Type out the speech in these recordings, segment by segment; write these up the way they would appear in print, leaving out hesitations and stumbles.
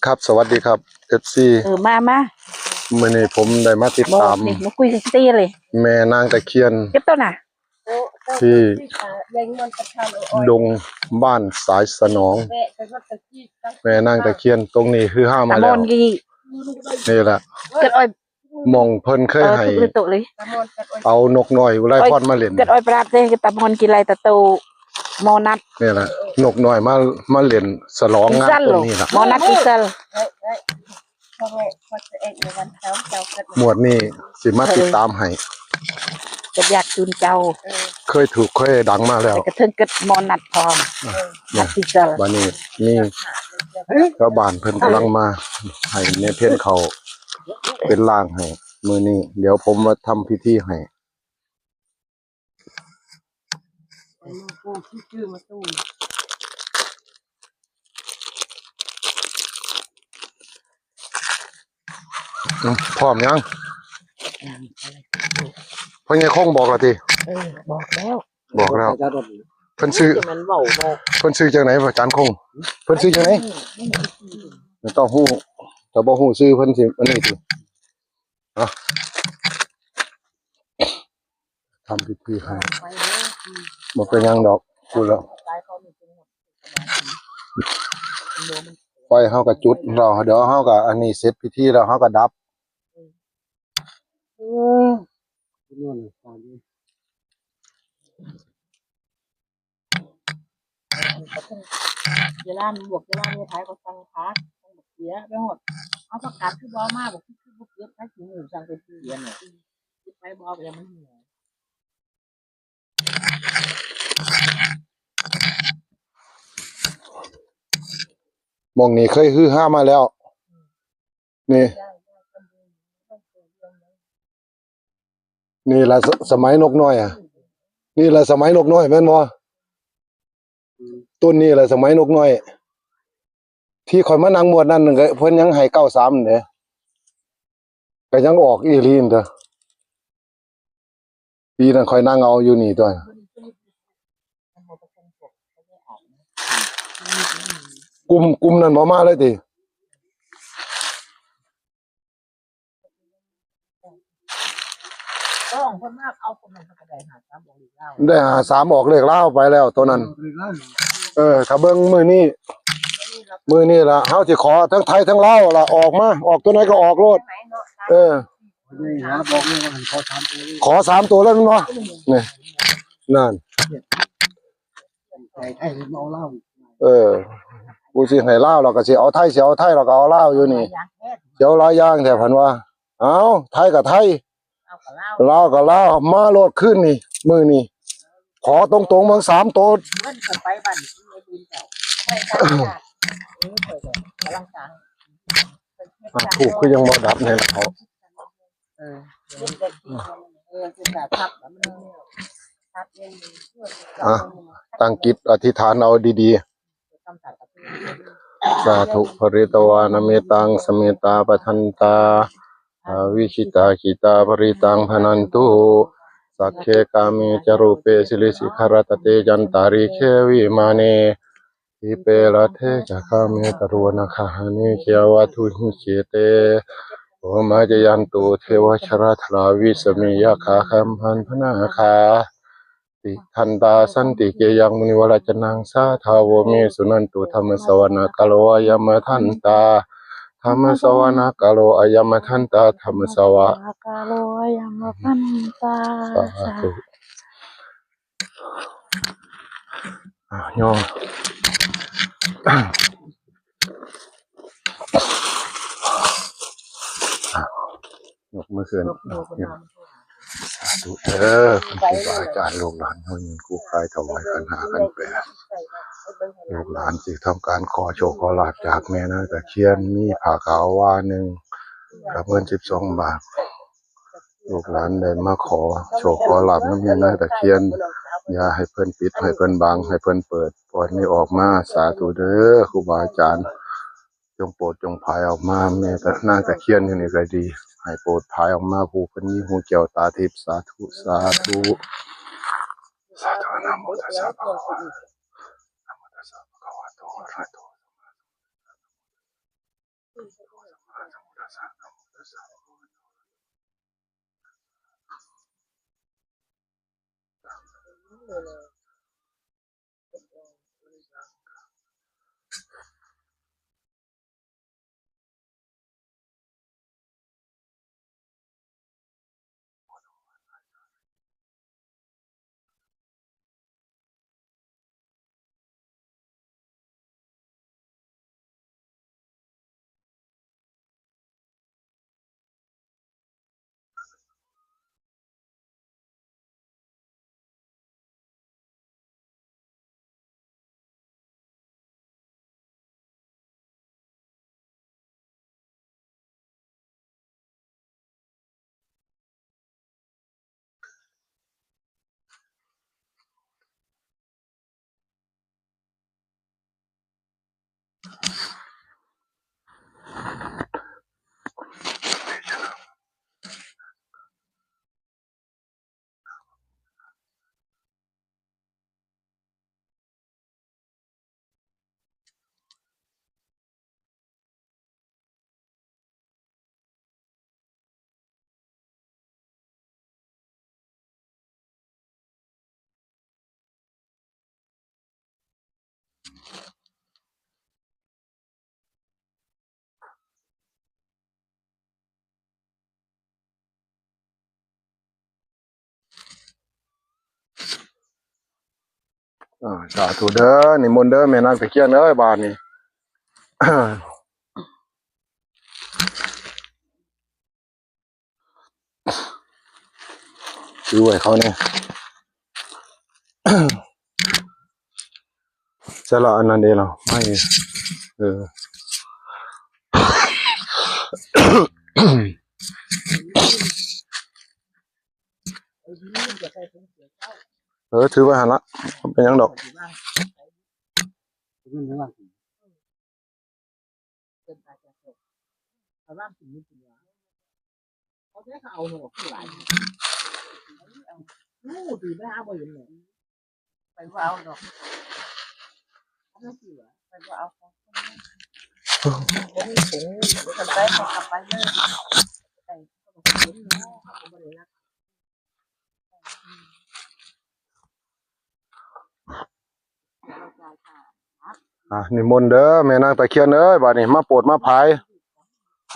ครับสวัสดีครับ FC มามื้อนี้ผมได้มาติดตามนี่มาคุยกันตีเลยแม่นางตะเคียนเก็บต้นน่ะที่ดงบ้านสายสนองแม่นางตะเคียนตรงนี้คือห้ามาแล้วนี่แหละเกิดอ้อยมองเพิ่นเคยให้ทุกตัวเลยเอานกน้อยอุไรพรมาเล่นเกิดอ้อยปราบเด้คือตะมอนกินไรตะโตมอนัดนี่แหละนกน้อยมาเล่นฉลองงานตรงนี้ล่ะมอนัดกิเซลหมวดนี้สิมาติดตามให้ก็อยากจูนเจ้าเคยดังมาแล้วกระเทิงเกิดมอนัดพร้อมนัดกิเซลบัดนี้นี่ชาวบ้านเพิ่นกำลังมาให้ในเพิ่นเขาเป็นร่างให้มื้อนี้เดี๋ยวผมมาทำพิธีให้พร้อมยังพ่อใหญ่คงบอกแล้วติบอกแล้ว เพิ่นซื้อจังไหนอาจารย์คงเพิ่นซื้อจังไหนต้องฮู้ถ้าบ่ฮู้ซื้อเพิ่นสิอันนี้สิทำพิธีให้บ่เป็นหยังดอกพูดแล้วไฟเฮาก็จุดเราเดี๋ยวเฮาก็อันนี้เสร็จพิธีแล้วเฮาก็ดับเวลาบวกเวลาเนี่ยท้ายก็สั่งพักต้องเสียไปหมดเอาประกาศคือบ่มาบอกคือบ่เก็บให้ถึงหมู่สั่งไปที่เรียนน่ะไปบ่ไปมันเหี่ยวมองนี่เคยฮือฮามาแล้วนี่ล่ะสมัยนกน้อยนี่ล่ะสมัยนกน้อยแม่นบ่ต้นนี้ล่ะสมัยนกน้อยที่ข่อยมานั่งหมวดนั้นก็เพิ่นยังให้93เด้ก็ยังออกอีหลีนเด้อปีนั้นข่อยนั่งเอาอยู่นี่ตัวกลุ่มนั้นบ่มาเลยติต้องคนมากเอาคนนั้นก็ได้หา3ออกเลขลาวได้หา3ออกเลขลาวไปแล้วตัวนั้นถ้าเบิ่งมื้อนี้ล่ะเฮาสิขอทั้งไทยทั้งลาวล่ะออกมาออกตัวไหนก็ออกโลดขอ3ตัวแล้วเนาะนี่นั่นกูสิให้ลาวแล้วก็สิเอาไทยแล้วก็เอาลาวอยู่นี่เดี๋ยวหลายอย่างแต่เพิ่นว่าเอาไทยก็ไทยลาวก็ลาวมาโลดขึ้นนี่มื้อนี้ขอตรงๆเบิ่ง3ตัวไปบ้านถูกคือยังบ่ดับนี่ล่ะเขาตั้งจิตอธิษฐานเอาดีๆสาธุปริตวานเมตังสเมตาปทันตาวิชิตาขิตาปริตังพนันตุสักเคกามิจรูเปสิลิสิขารตเตจันตาริเควิมาเนทิเปละเทจักามิตรวนาคานิเจวะทุหิเจเตโอมาจยันตุเทวชราธราวิสมิยาคาคัมพันพนาคาติทันตาสันติเกยังมุนิวรจนังสาทาวเมสุนันตุธรรมสวนาคาโลยมทันตาธรรมสวนาคาโลอยมทันตาธรรมสวนาคาโลอยมทันตาสาธุโยยกมือขึ้นสาธุคุณครูอาจารย์ลูกหลานเขายินกู้คายถวายขันหาขันแปดลูกหลานสิทำการขอโชคขอลาภจากแม่นางตะเคียนมีผ้าขาวว่าหนึ่งกับเงิน12 บาทลูกหลานได้มาขอโชคขอลาภน้ำแม่นางตะเคียนอย่าให้เพิ่นปิดให้เพิ่นบังให้เพิ่นเปิดปล่อยนี้ออกมาสาธุเด้อครูบาอาจารย์จงโปรดจงพายออกมาแม่นางตะเคียนอยู่นี่ก็ดีให้โปรดพายออกมาผู้เพิ่นมีหูแก้วตาทิพย์สาธุสาธุสาธุนะโมตัสสะภะคะวะนะโมตัสสะภะคะวะโตอะระหะโต สาธุเด้อนิมนต์เด้อแม่นางตะเคียนเอ้ยบาดนี้ ซื้อไว้เขาเนี่ย ใช่ละอันนั้นเองเหรอไม่ถือไว้หันละเป็นยังดอกเอาหนูคือหลายตีไม่เอาบ่เห็นเลยไปว่าเอาดอกไม่สิวะไปว่าเอาของบ่มีผงกันไปกลับไปเลยแต่ก็บ่เห็นเนาะก็บ่ได้รักนิมนต์เด้อแม่นางตะเคียนเอ้ยบาดนี้มาโปรดมาภาย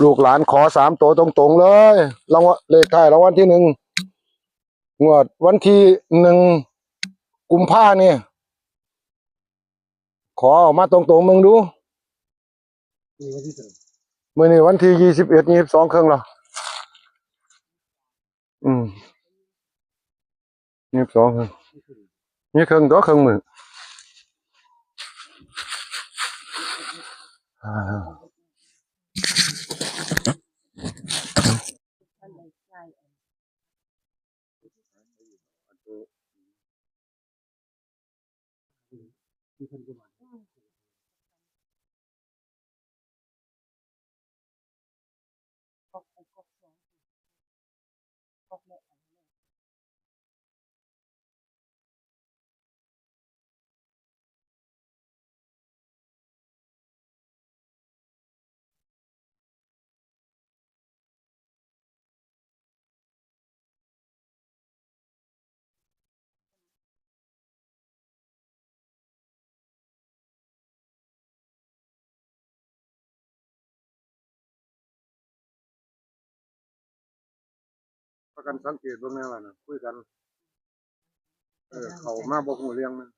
ลูกหลานขอ3ตัวตรงๆเลยรางวัลเลขท้ายรางวัลที่1งวดวันที่1กุมภาพันธ์นี่ขอออกมาตรงๆมึงดูมื้อนี้วันที่21 22ครึ่งแล้ว22ครึ่งมีครึ่งตัวครึ่งมื้อประกันสังเกตเบิ่งแน่ล่ะนะคุยกันเขามาบ่ฮู้เรื่องนะ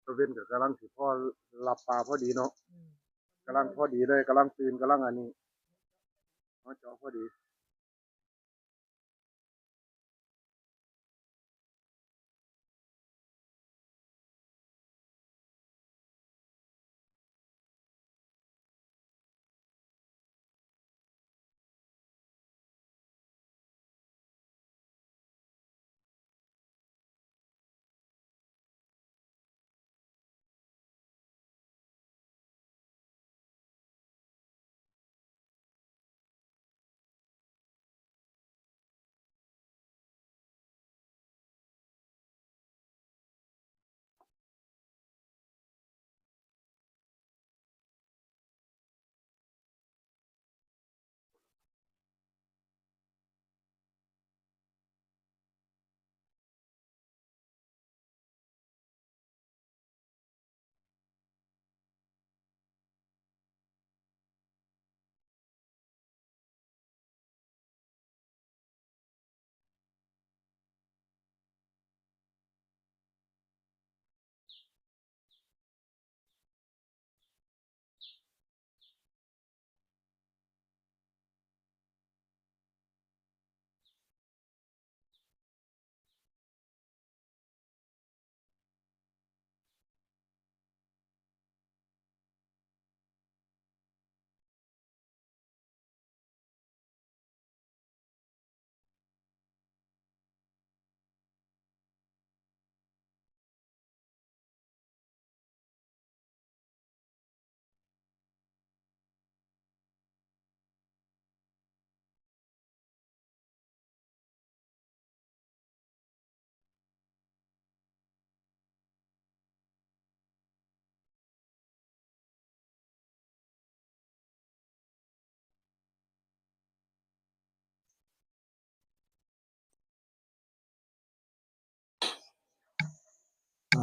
ตะเว้นก็กำลังสิพอรับปลาพอดีเนาะกำลังพอดีเลยกำลังตื่นกำลังอันนี้เจาะพอดี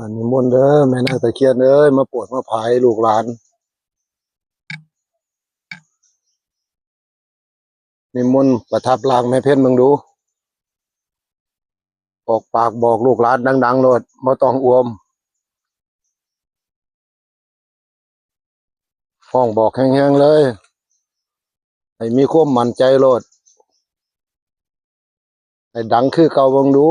นิมนต์เด้อแม่นางตะเคียนเอ้ยมาโปรดมาภายลูกหลานนิมนต์ประทับร่างแม่เพ็ญเบิ่งดูออกปากบอกลูกหลานดังๆโลดบ่ต้องอวมห้องบอกแห้งๆเลยให้มีความมั่นใจโลดให้ดังคือเก่าเบิ่งดู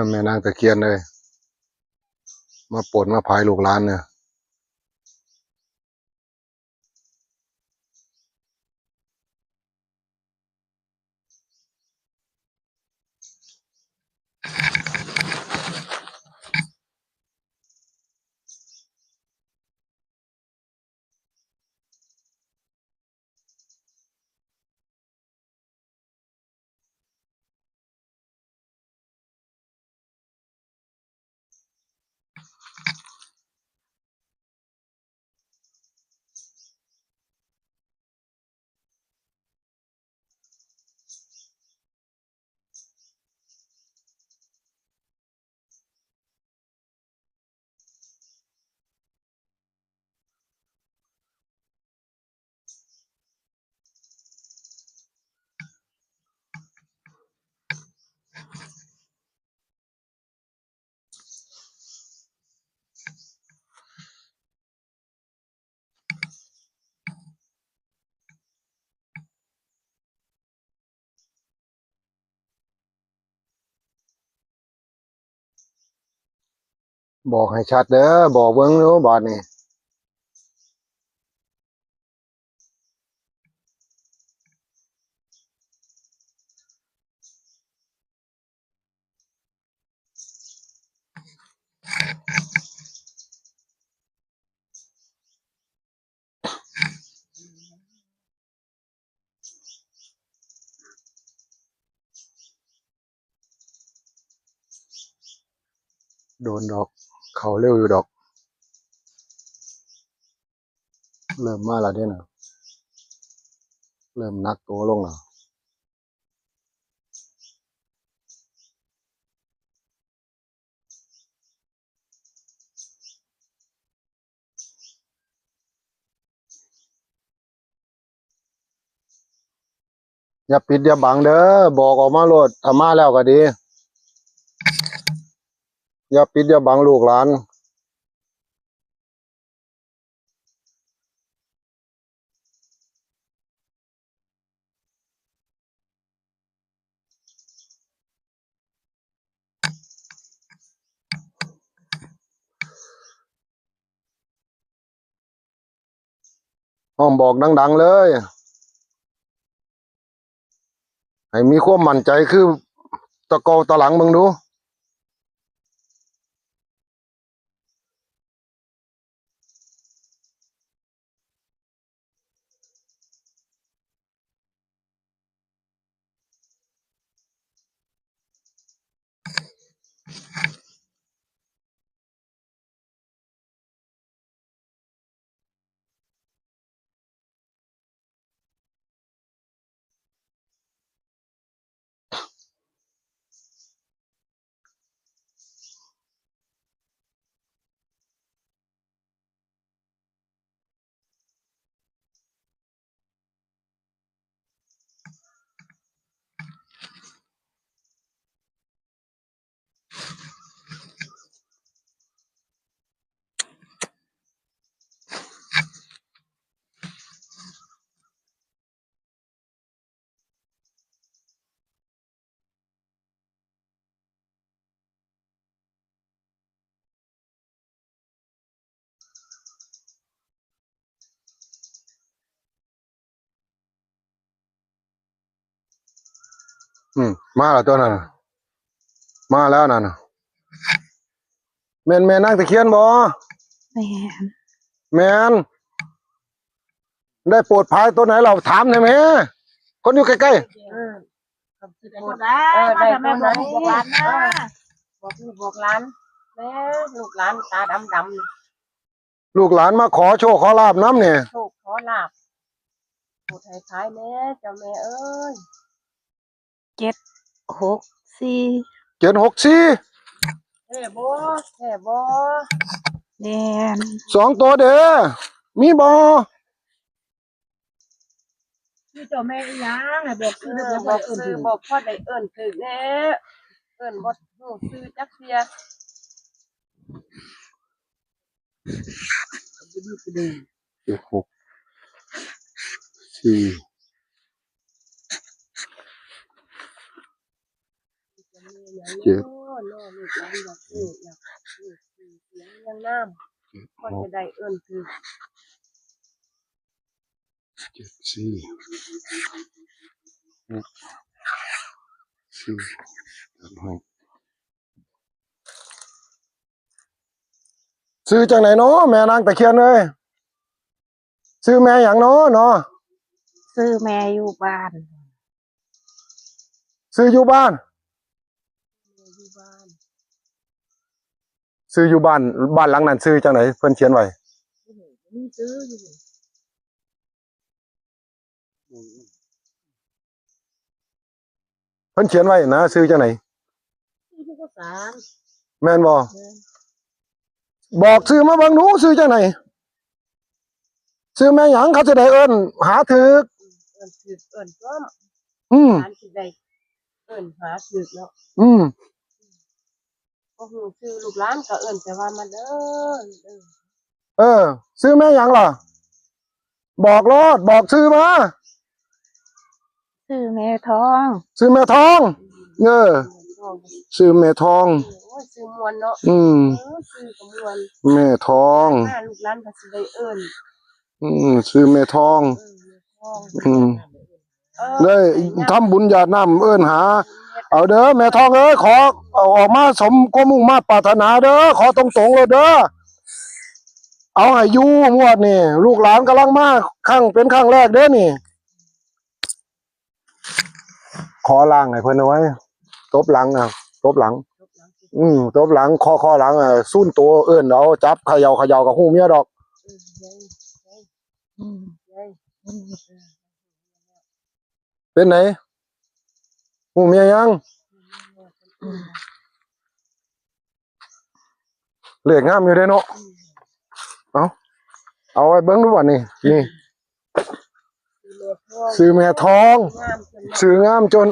แม่นางตะเคียนเอ้ยมาโปรดมาภายลูกหลานเนี่ยบอกให้ชัดเด้อบอกเบิ่งดูบาดนี้โดนดอกเข้าเร็วอยู่ดอกเริ่มมาแล้วเด้น่ะเริ่มหนักตัวลงแล้วอย่าปิดอย่าบังเด้อบอกออกมาโลดถ้ามาแล้วก็ดีอย่าปิดอย่าบังลูกหลาน ห้องบอกดังๆเลย ให้มีความมั่นใจคือตะโกตะหลังมึงดูมาแล้วตัวนั้นน่ะมาแล้วนั่นน่ะแม่นนั่งตะเคียนบ่ แม่น แม่นได้โปรดภายตัวไหนเราถามได้ไหมคนอยู่ใกล้ กับสิบคนได้ตัวไหนบอกร้านนะบอกลูกบอกร้านแม่ลูกร้านตาดำๆลูกหลานมาขอโชคขอลาบน้ำเนี่ย โชคขอลาบผู้ไทยท้ายแม่เจ้าแม่เอ้ย 764 764 แท่บ่แท่บ่ แม่น 2ตัวเด้อมีบ่ พี่เจ้าแม่อีหยังให้บอกซื้อบอกซื้อบอกพ่อได้เอิ้นคือแน่เอิ้นบ่ฮู้ซื้อจักเสีย 764 เจ็ดลูกหลานอยากซื้ออยากซื้อเสียงยังน้ำพ่อจะได้เอิ้นคือ ซื้อจังไหนเนาะแม่นางตะเคียนเอ้ยซื้อแม่หยังเนาะเนาะ ซื้อแม่อยู่บ้าน ซื้ออยู่บ้าน อยู่บ้าน ซื้ออยู่บ้านหลังนั้นซื้อจังไหนเพิ่นเขียนไว้ มีซื้ออยู่ เพิ่นเขียนไว้นะซื้อจังไหน ซื้อทุกสาร แม่นบ่ แม่น บอกซื้อมาเบิ่งหนูซื้อจังไหนซื้อแม่หยังเขาจะได้เอิ้นหาถึก เอิ้นคือเอิ้นก็ อืม ร้านสิได้เอิ้นหาถึกแล้ว อืม ก็ฮู้ชื่อลูกหลานก็เอิ้นแต่ว่ามันซื้อแม่หยังล่ะ บอกรอดบอกซื้อมา ซื้อแม่ทอง ซื้อแม่ทองซื้อแม่ทอง โอ้ยซื้อมวนเนาะ อืม ซื้อกับมวน แม่ทอง หน้าลูกหลานก็สิได้เอิ้น ซื้อแม่ทอง อืมเลยทำบุญญาติน้ำเอิ้นหา เอาเด้อแม่ทองเอ้ยขอเอาออกมาสมความมุ่งมาตรปรารถนาเด้อขอตรงๆเลยเด้อเอาให้อยู่งวดนี่ลูกหลานกำลังมาเป็นครั้งแรกเด้อนี่ ขอล้างให้เพิ่นเอาไว้ตบหลังตบหลัง ตบหลังข้อหลังซุ่นตัวเอิ้นเอาจับเขย่ากับหูเมียดอก อืม เป็นไหนหูเมียยังเหลืองามอยู่เด้เนาะเอาไว้เบิ่งดูว่านี่ซื้อแม่ทองซื้องามจน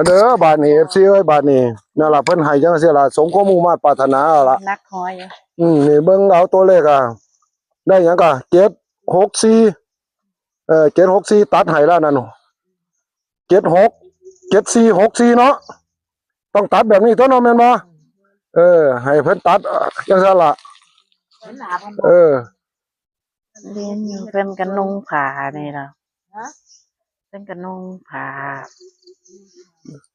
เด้อบาดนี้ FC เอ้ยบาดนี้นั่นล่ะเพิ่นให้จังซี่ล่ะสมความมุ่งมาตรปรารถนาเอาล่ะ นักคอย นี่เบิ่งเอาตัวเลขได้หยังก็764 764ตัดให้แล้วนั่น76 7464เนาะต้องตัดแบบนี้ตัวเนาะแม่นบ่ให้เพิ่นตัดจังซั่นล่ะ เรียนอยู่เป็นกันนุ่งผ้านี่ล่ะ ฮะ เป็นกันนุ่งผ้า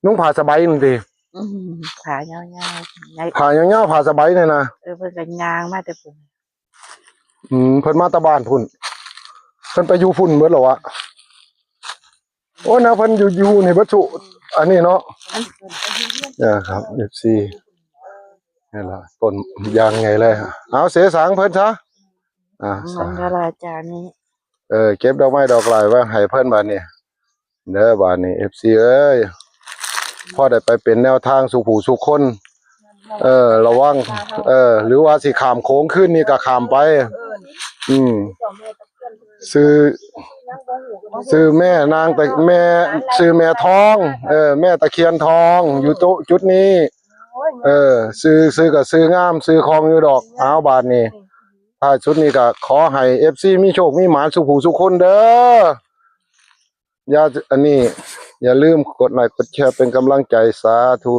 นุ่งผ้าสบายนั่นติ อืมผ้ายาวๆใหญ่ ผ้ายาวๆผ้าสบายนี่นะ เพิ่นก็ย่างมาแต่พุ่น เพิ่นมาแตะบ้านพุ่นเพิ่นไปอยู่พุ่นเบิดเหรอวะโอ้นะเพิ่นอยู่นี่เบิดสุอันนี้เนาะเนี่ยครับ FC นี่ล่ะต้นยางไงเลยเอาเสสางเพิ่นซะน้องดาราจารย์นี่ เก็บดอกไม้ดอกลายไว้ให้เพิ่นบาดนี้เด้อบาดนี้ FC เอ้ยพอได้ไปเป็นแนวทางสู่ผู้สู่คน ระวังหรือว่าสิข้ามโค้งขึ้นนี่ก็ข้ามไป ซื้อแม่นางแต่แม่ซื้อแม่ทองแม่ตะเคียนทองอยู่โตะจุดนี้ซื้อก็ซื้องามซื้อของอยู่ดอกเอาบาดนี้ถ้าชุดนี้ก็ขอให้ FC มีโชคมีหมานสุขผู้สุขคนเด้ออย่าลืมกดไลค์กดแชร์เป็นกำลังใจสาธุ